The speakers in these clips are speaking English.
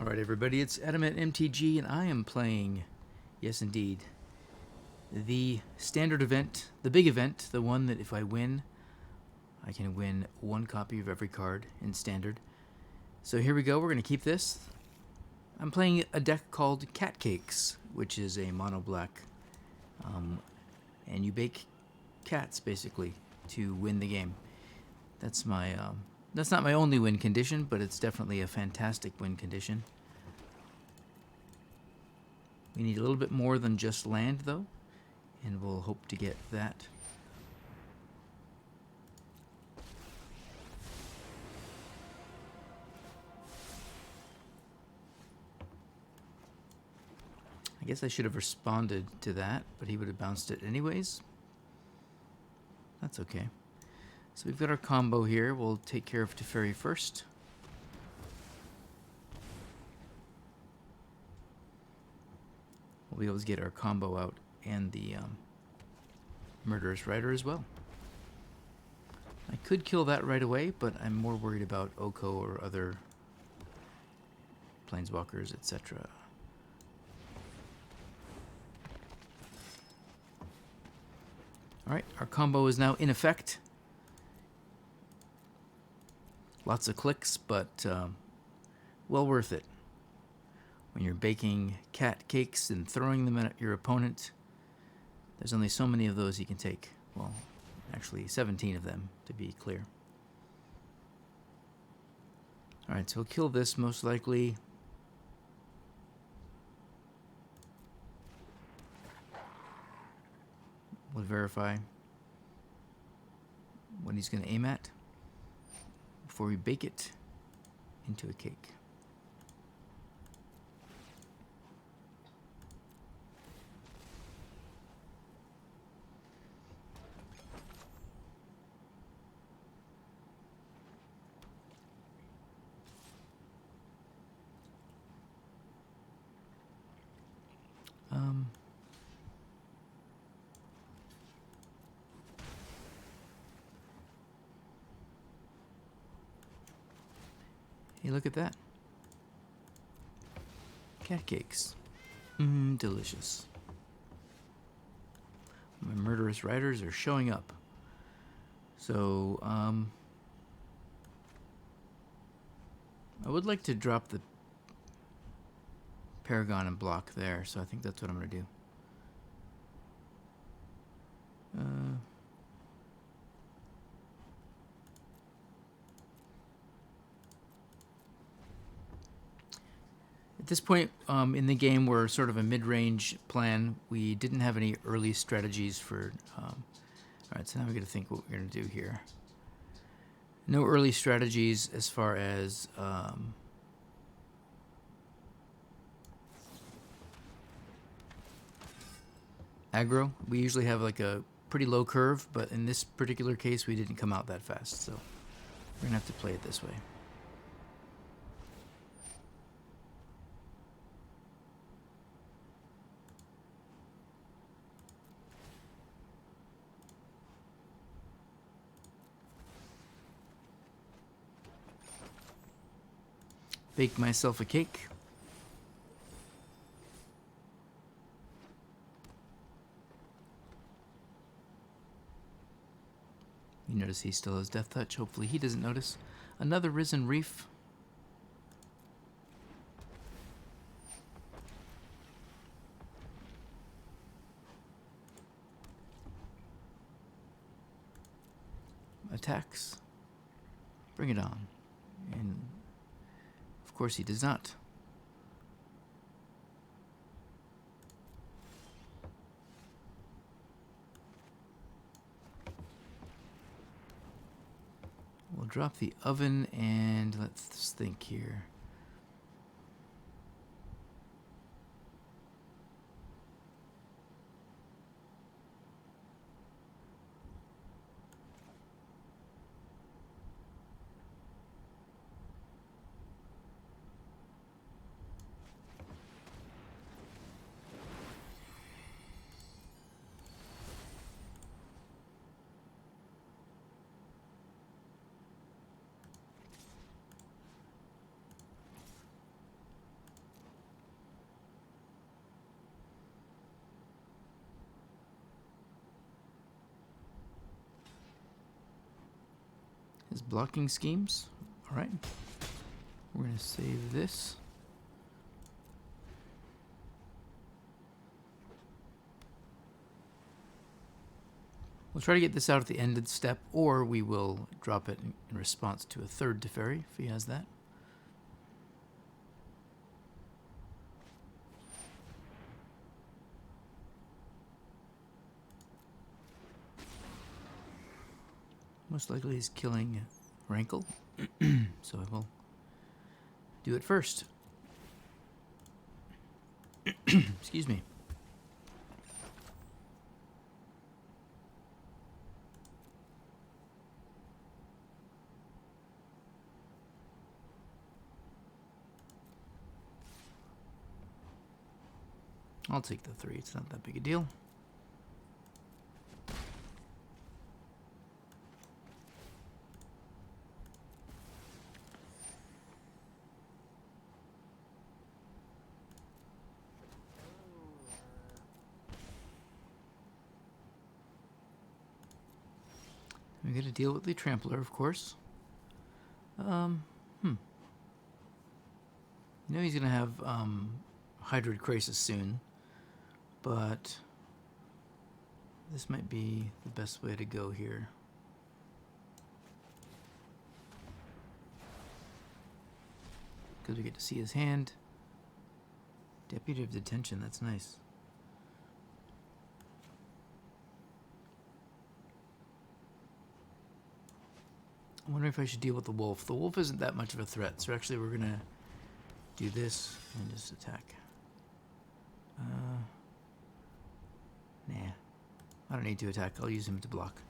Alright everybody, it's Adam at MTG and I am playing, yes indeed, the standard event, the big event, the one that if I win, I can win one copy of every card in standard. So here we go, we're going to keep this. I'm playing a deck called Cat Cakes, which is a mono black, and you bake cats basically to win the game. That's my, that's not my only win condition, but it's definitely a fantastic win condition. We need a little bit more than just land, though, and we'll hope to get that. I guess I should have responded to that, but he would have bounced it anyways. That's okay. So we've got our combo here. We'll take care of Teferi first. We'll be able to get our combo out and the Murderous Rider as well. I could kill that right away, but I'm more worried about Oko or other Planeswalkers, etc. Alright, our combo is now in effect. Lots of clicks, but well worth it. When you're baking cat cakes and throwing them at your opponent, there's only so many of those you can take. Well, actually 17 of them, to be clear. Alright, so we'll kill this most likely. We'll verify what he's going to aim at before we bake it into a cake. Hey, look at that. Cat cakes. Delicious. My Murderous Riders are showing up. So, I would like to drop the Paragon and block there, so I think that's what I'm going to do. At this point in the game, we're sort of a mid-range plan. We didn't have any early strategies for... Alright, so now we're going to think what we're going to do here. No early strategies as far as... aggro. We usually have like a pretty low curve, but in this particular case, we didn't come out that fast, so we're going to have to play it this way. Bake myself a cake. You notice he still has Death Touch. Hopefully he doesn't notice. Another Risen Reef. Attacks. Bring it on. And of course he does not. We'll drop the oven and let's think here. His blocking schemes. Alright. We're going to save this. We'll try to get this out at the end of the step, or we will drop it in response to a third Teferi, if he has that. Most likely he's killing Rankle, so I will do it first. Excuse me. I'll take the 3. It's not that big a deal. We got to deal with the Trampler, of course. You know he's gonna have Hydroid Crisis soon, but this might be the best way to go here. Because we get to see his hand. Deputy of Detention, that's nice. I'm wondering if I should deal with the wolf. The wolf isn't that much of a threat, so actually we're gonna do this and just attack. Nah. I don't need to attack. I'll use him to block.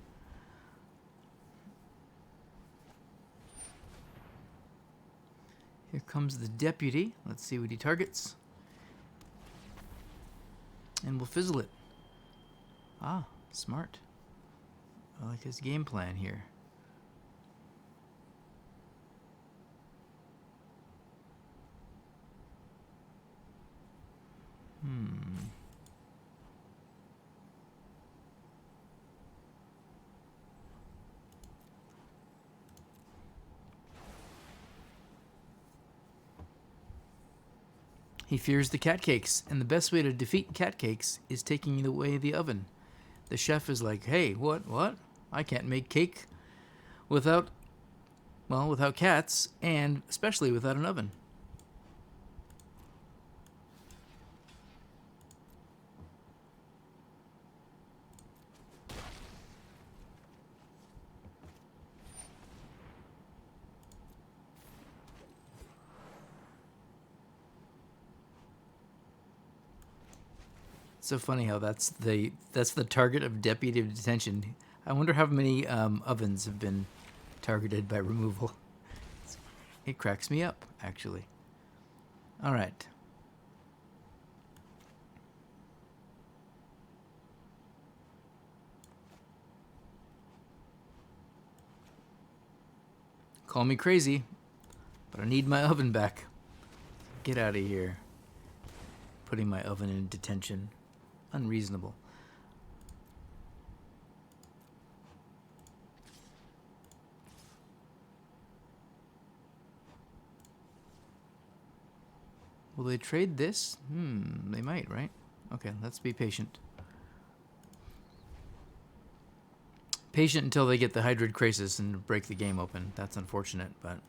Here comes the deputy. Let's see what he targets. And we'll fizzle it. Ah, smart. I like his game plan here. He fears the cat cakes, and the best way to defeat cat cakes is taking away the oven. The chef is like, hey, what? I can't make cake without cats, and especially without an oven. So funny how that's the target of Deputy of Detention. I wonder how many ovens have been targeted by removal. It cracks me up, actually. All right. Call me crazy, but I need my oven back. Get out of here. Putting my oven in detention. Unreasonable. Will they trade this? They might, right? Okay, let's be patient. Patient until they get the Hydroid Crisis and break the game open. That's unfortunate, but...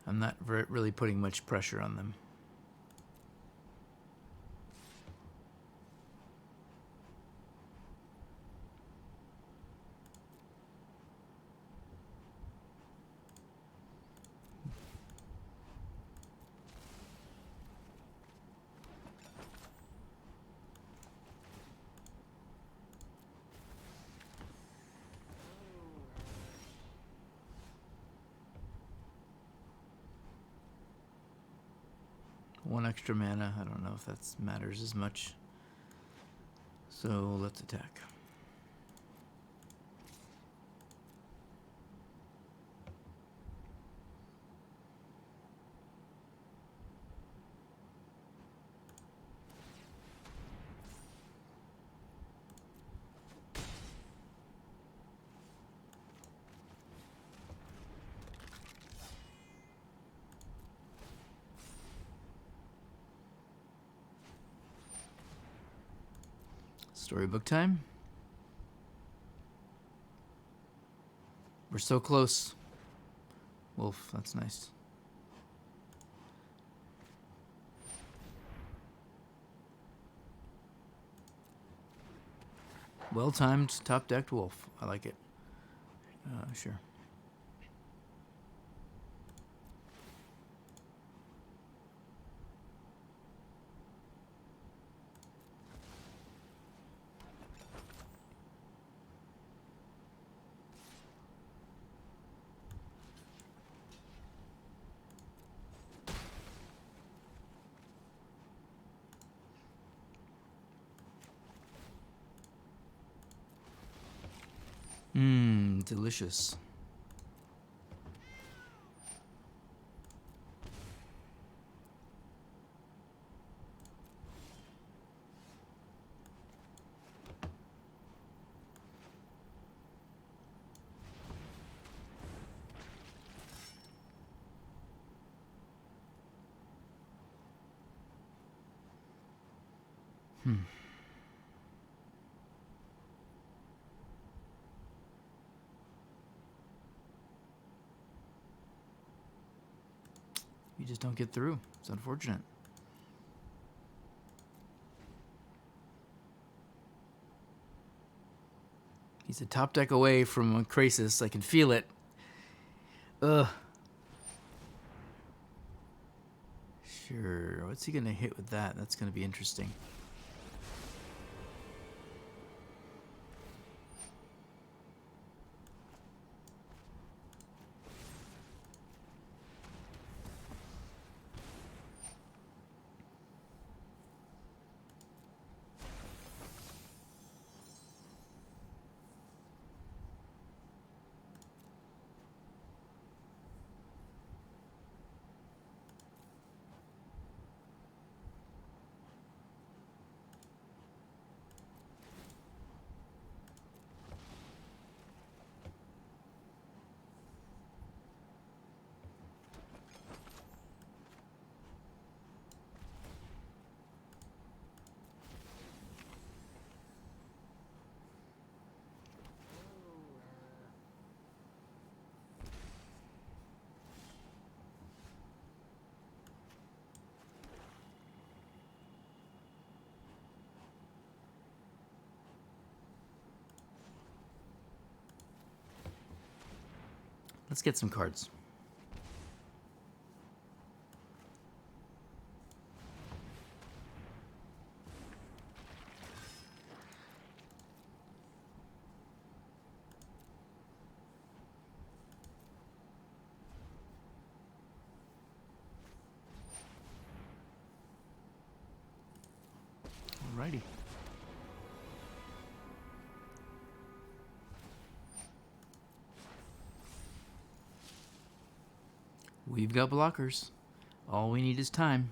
I'm not really putting much pressure on them. One extra mana. I don't know if that matters as much. So let's attack. Storybook time. We're so close. Wolf, that's nice. Well-timed, top-decked wolf. I like it. Sure. Mmm, delicious. You just don't get through. It's unfortunate. He's a top deck away from a crisis. I can feel it. Ugh. Sure. What's he going to hit with that? That's going to be interesting. Let's get some cards. Alrighty. We've got blockers. All we need is time.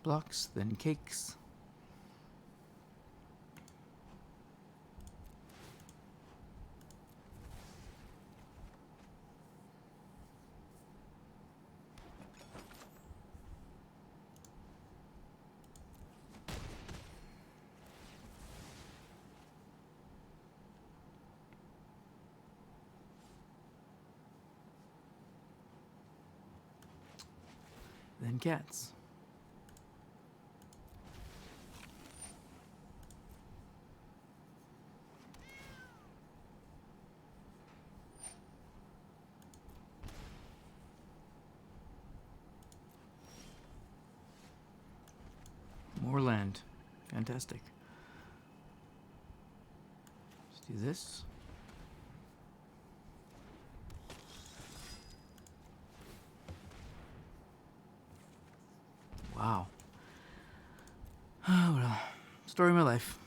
Blocks, then cakes. Then cats. More land. Fantastic. Let's do this. Wow. What Story of my life.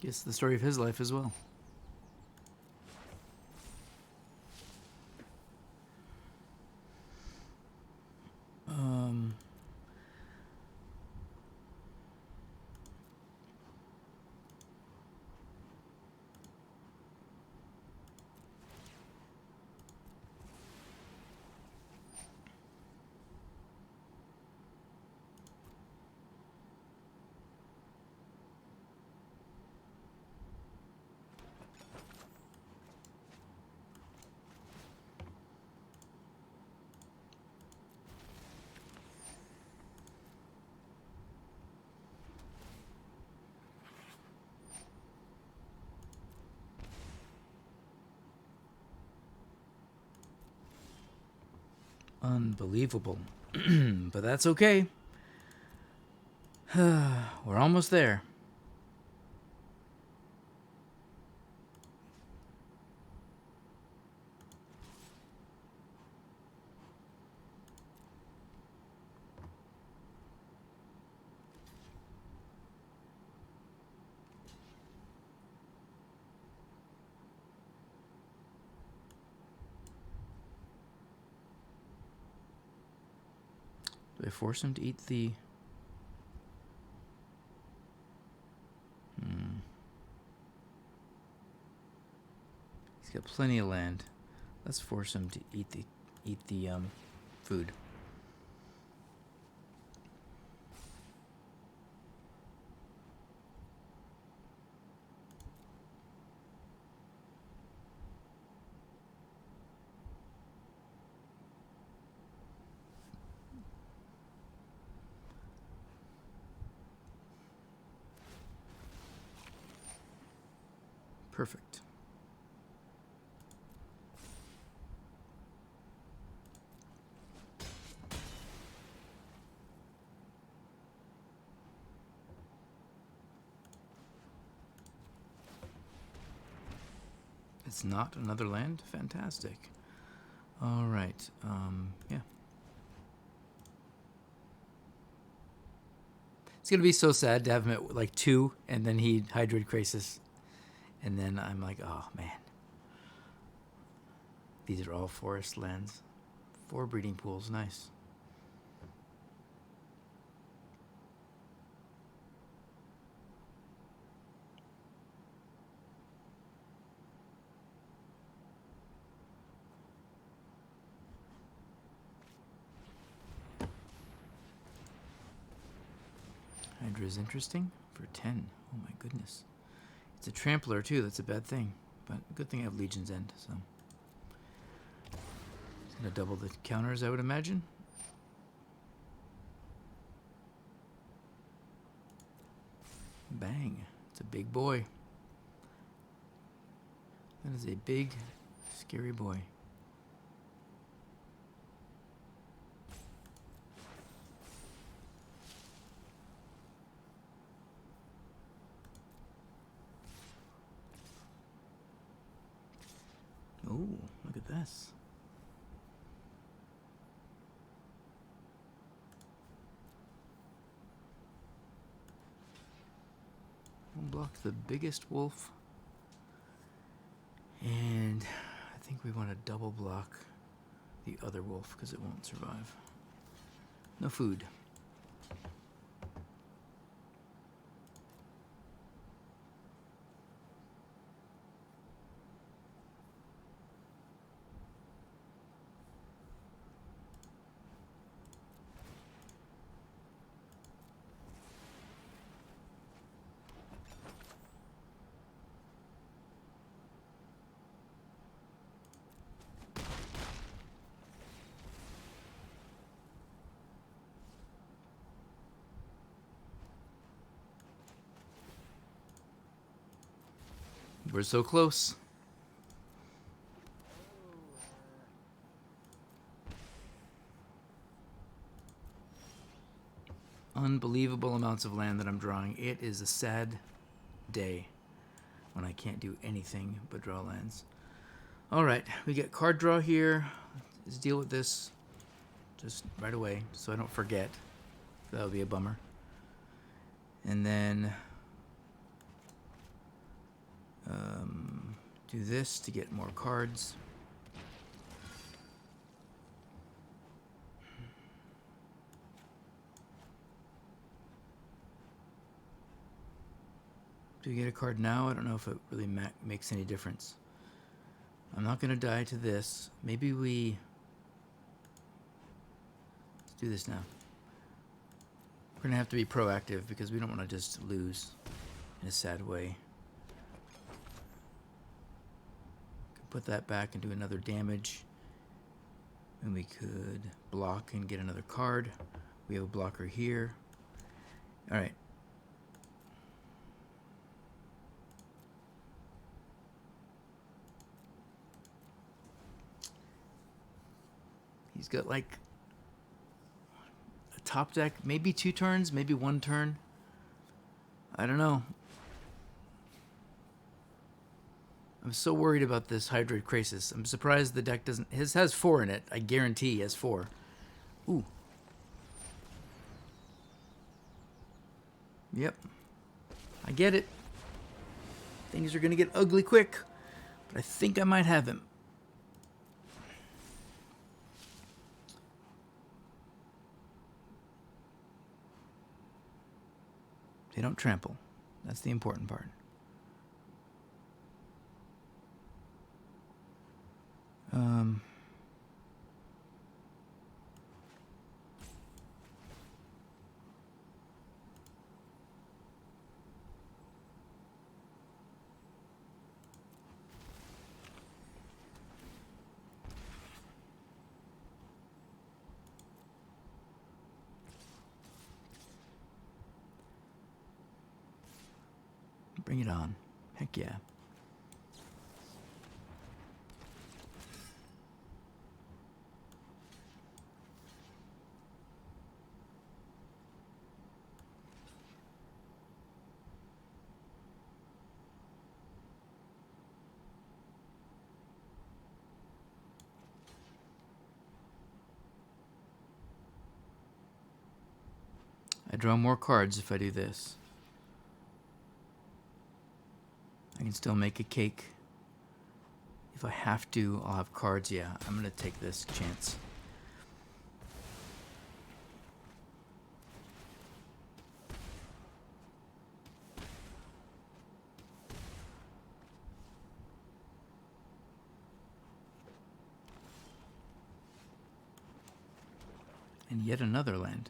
Guess the story of his life as well. Unbelievable. But that's okay. We're almost there. Do I force him to eat the... He's got plenty of land. Let's force him to eat the food. Perfect. It's not another land? Fantastic. All right. Yeah. It's going to be so sad to have him at like 2, and then he Hydroid Crisis. And then I'm like, oh, man. These are all forest lands. 4 breeding pools. Nice. Hydra is interesting for 10. Oh my goodness. It's a trampler too, that's a bad thing. But good thing I have Legion's End, so. It's gonna double the counters, I would imagine. Bang. It's a big boy. That is a big, scary boy. Oh, look at this. We'll block the biggest wolf. And I think we want to double block the other wolf because it won't survive. No food. We're so close. Unbelievable amounts of land that I'm drawing. It is a sad day when I can't do anything but draw lands. All right, we get card draw here. Let's deal with this just right away so I don't forget. That would be a bummer. And then do this to get more cards. Do we get a card now? I don't know if it really makes any difference. I'm not going to die to this. Maybe we... Let's do this now. We're going to have to be proactive because we don't want to just lose in a sad way. Put that back and do another damage. And we could block and get another card. We have a blocker here. All right. He's got like a top deck, maybe 2 turns, maybe 1 turn. I don't know. I'm so worried about this Hydroid Krasis. I'm surprised the deck doesn't... His has 4 in it. I guarantee he has 4. Ooh. Yep. I get it. Things are going to get ugly quick. But I think I might have him. They don't trample. That's the important part. Bring it on. Heck yeah. I draw more cards if I do this. I can still make a cake. If I have to, I'll have cards. Yeah, I'm going to take this chance. And yet another land.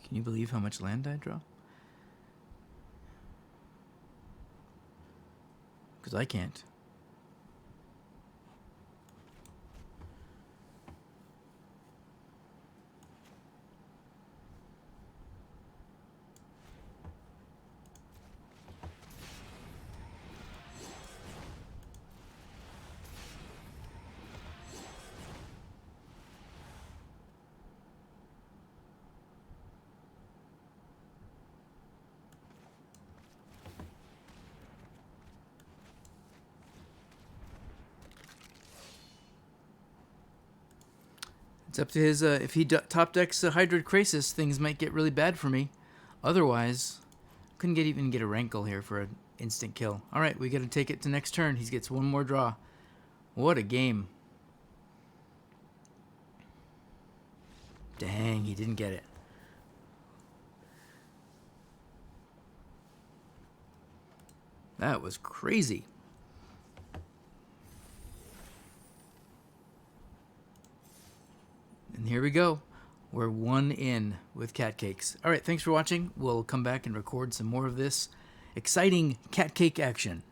Can you believe how much land I draw? Because I can't. It's up to his, if he top decks Hydroid Krasis, things might get really bad for me. Otherwise, couldn't even get a Rankle here for an instant kill. All right, we got to take it to next turn. He gets one more draw. What a game. Dang, he didn't get it. That was crazy. And here we go. We're 1 in with cat cakes. All right, thanks for watching. We'll come back and record some more of this exciting cat cake action.